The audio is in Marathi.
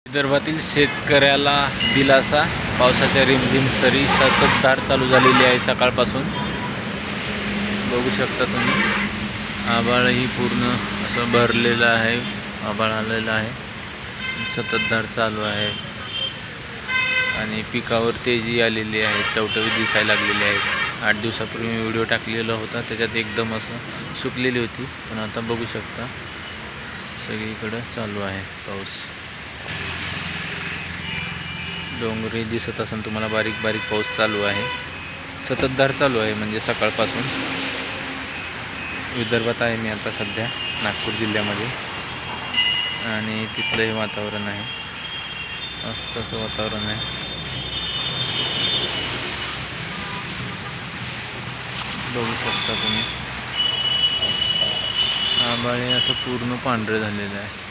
विदर्भातील शेतकऱ्याला दिलासा, पावसाच्या रिमझिम सरी संततधार चालू झालेली आहे सकाळपासून. बघू शकता तुम्ही, आभाळही पूर्ण असं भरलेलं आहे, आभाळ आलेलं आहे, संततधार चालू आहे आणि पिकावर तेजी आलेली आहे, टवटवीत दिसायला लागलेली आहे. 8 दिवसापूर्वी मी व्हिडिओ टाकलेला होता, त्याच्यात एकदम असं सुकलेली होती, पण आता बघू शकता सगळीकडं चालू आहे पाऊस. डोंगरही दिसत असेल तुम्हाला, बारीक बारीक पाऊस चालू आहे, संततधार चालू आहे. म्हणजे सकाळपासून विदर्भात आहे मी आता सध्या नागपूर जिल्ह्यामध्ये, आणि तिथलं हे वातावरण आहे, मस्त असं वातावरण आहे. बघू शकता तुम्ही, आभाळ असं पूर्ण पांढरं झालेलं आहे.